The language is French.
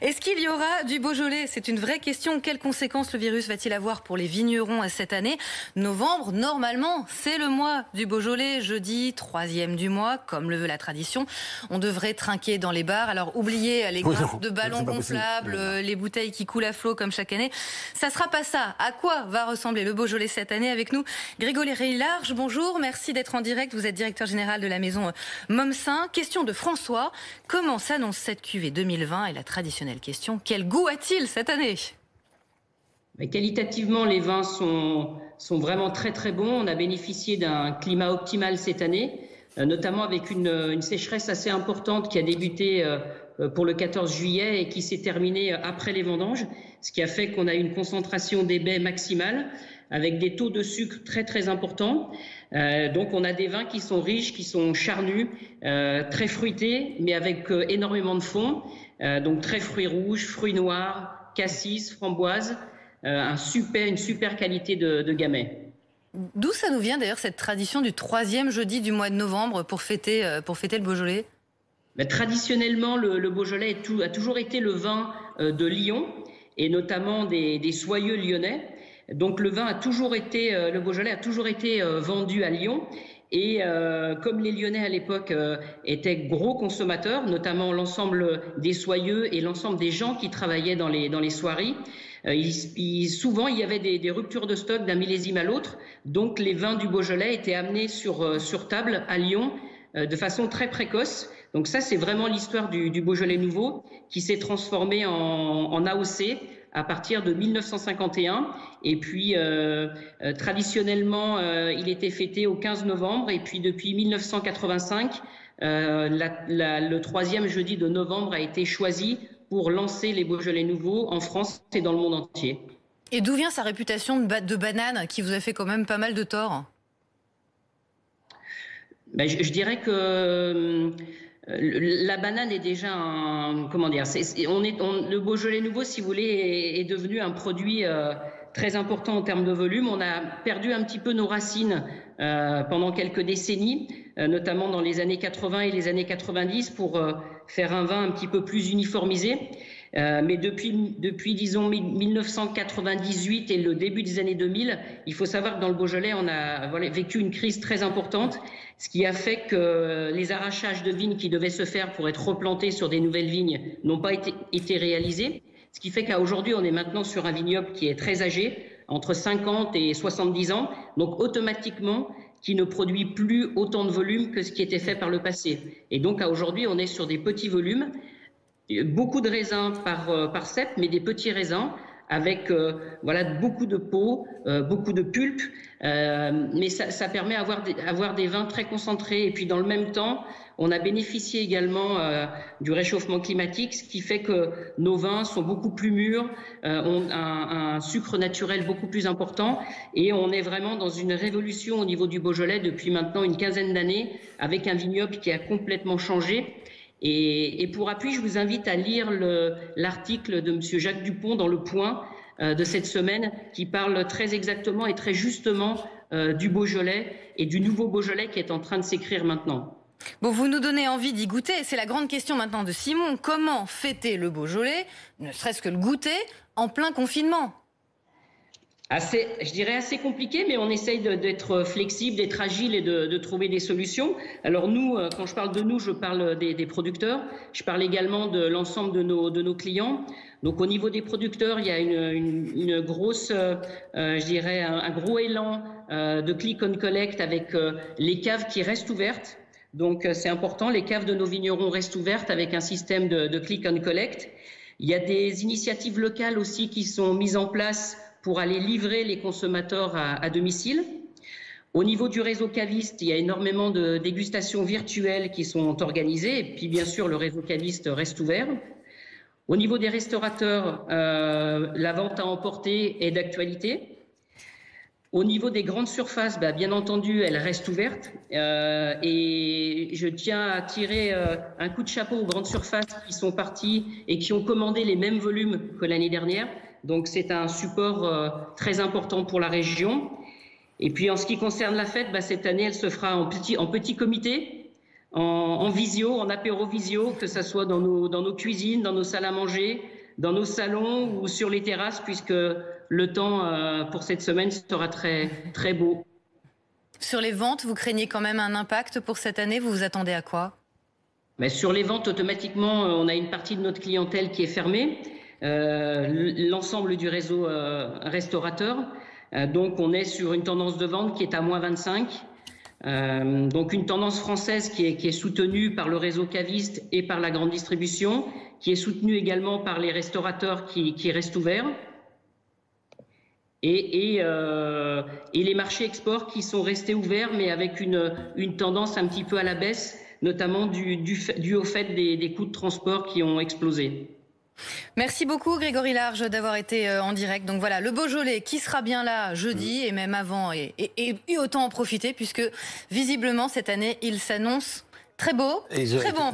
Est-ce qu'il y aura du Beaujolais? C'est une vraie question. Quelles conséquences le virus va-t-il avoir pour les vignerons cette année? Novembre, normalement, c'est le mois du Beaujolais. Jeudi, 3e du mois, comme le veut la tradition. On devrait trinquer dans les bars. Alors, oubliez les grappes de ballons gonflables, les bouteilles qui coulent à flot comme chaque année. Ça sera pas ça. À quoi va ressembler le Beaujolais cette année? Avec nous, Grégory Large, bonjour. Merci d'être en direct. Vous êtes directeur général de la maison Momsin. Question de François. Comment s'annonce cette cuvée 2020? Et la traditionnelle question, quel goût a-t-il cette année? Qualitativement, les vins sont vraiment très très bons. On a bénéficié d'un climat optimal cette année, notamment avec une sécheresse assez importante qui a débuté pour le 14 juillet et qui s'est terminée après les vendanges, ce qui a fait qu'on a une concentration des baies maximale avec des taux de sucre très très importants. Donc on a des vins qui sont riches, qui sont charnus, très fruités, mais avec énormément de fond. Donc très fruits rouges, fruits noirs, cassis, framboises, une super qualité de gamay. D'où ça nous vient d'ailleurs cette tradition du 3e jeudi du mois de novembre pour fêter le Beaujolais? Traditionnellement, le Beaujolais a toujours été le vin de Lyon et notamment des soyeux lyonnais. Donc le Beaujolais a toujours été vendu à Lyon. Et comme les Lyonnais à l'époque étaient gros consommateurs, notamment l'ensemble des soyeux et l'ensemble des gens qui travaillaient dans les soieries, souvent il y avait des ruptures de stock d'un millésime à l'autre. Donc les vins du Beaujolais étaient amenés sur table à Lyon de façon très précoce. Donc ça, c'est vraiment l'histoire du Beaujolais nouveau qui s'est transformé en AOC à partir de 1951. Et puis, traditionnellement, il était fêté au 15 novembre. Et puis, depuis 1985, le 3e jeudi de novembre a été choisi pour lancer les Beaujolais nouveaux en France et dans le monde entier. Et d'où vient sa réputation de banane qui vous a fait quand même pas mal de tort? Je dirais que la banane est déjà le Beaujolais nouveau, si vous voulez, est devenu un produit très important en termes de volume. On a perdu un petit peu nos racines pendant quelques décennies, notamment dans les années 80 et les années 90 pour faire un vin un petit peu plus uniformisé. Mais depuis disons 1998 et le début des années 2000, il faut savoir que dans le Beaujolais, on a vécu une crise très importante, ce qui a fait que les arrachages de vignes qui devaient se faire pour être replantés sur des nouvelles vignes n'ont pas été réalisés. Ce qui fait qu'aujourd'hui, on est maintenant sur un vignoble qui est très âgé, entre 50 et 70 ans, donc automatiquement, qui ne produit plus autant de volume que ce qui était fait par le passé. Et donc, aujourd'hui, on est sur des petits volumes, beaucoup de raisins par cep, mais des petits raisins avec beaucoup de peau, beaucoup de pulpe, mais ça permet d'avoir des vins très concentrés. Et puis dans le même temps, on a bénéficié également du réchauffement climatique, ce qui fait que nos vins sont beaucoup plus mûrs, ont un sucre naturel beaucoup plus important, et on est vraiment dans une révolution au niveau du Beaujolais depuis maintenant une quinzaine d'années, avec un vignoble qui a complètement changé. Et pour appui, je vous invite à lire l'article de M. Jacques Dupont dans Le Point de cette semaine qui parle très exactement et très justement du Beaujolais et du nouveau Beaujolais qui est en train de s'écrire maintenant. Bon, vous nous donnez envie d'y goûter. C'est la grande question maintenant de Simon. Comment fêter le Beaujolais, ne serait-ce que le goûter, en plein confinement? Je dirais assez compliqué, mais on essaye d'être flexible, d'être agile et de trouver des solutions. Alors nous, quand je parle de nous, je parle des producteurs. Je parle également de l'ensemble de nos clients. Donc au niveau des producteurs, il y a une grosse, je dirais, un gros élan de click and collect avec les caves qui restent ouvertes. Donc c'est important, les caves de nos vignerons restent ouvertes avec un système de click and collect. Il y a des initiatives locales aussi qui sont mises en place pour aller livrer les consommateurs à domicile. Au niveau du réseau caviste, il y a énormément de dégustations virtuelles qui sont organisées. Et puis, bien sûr, le réseau caviste reste ouvert. Au niveau des restaurateurs, la vente à emporter est d'actualité. Au niveau des grandes surfaces, bien entendu, elles restent ouvertes. Et je tiens à tirer un coup de chapeau aux grandes surfaces qui sont parties et qui ont commandé les mêmes volumes que l'année dernière. Donc c'est un support très important pour la région. Et puis en ce qui concerne la fête, cette année elle se fera en petit comité. en visio, en apéro visio, que ce soit dans nos cuisines, dans nos salles à manger, dans nos salons ou sur les terrasses, puisque le temps pour cette semaine sera très, très beau. Sur les ventes, vous craignez quand même un impact pour cette année? Vous vous attendez à quoi? Mais sur les ventes, automatiquement, on a une partie de notre clientèle qui est fermée, l'ensemble du réseau restaurateur. Donc on est sur une tendance de vente qui est à moins 25. Donc une tendance française qui est soutenue par le réseau caviste et par la grande distribution, qui est soutenue également par les restaurateurs qui restent ouverts. Et les marchés export qui sont restés ouverts, mais avec une tendance un petit peu à la baisse, notamment dû au fait des coûts de transport qui ont explosé. Merci beaucoup Grégory Large d'avoir été en direct. Donc voilà, le Beaujolais qui sera bien là jeudi et même avant, et autant en profiter puisque visiblement cette année il s'annonce très beau, très bon.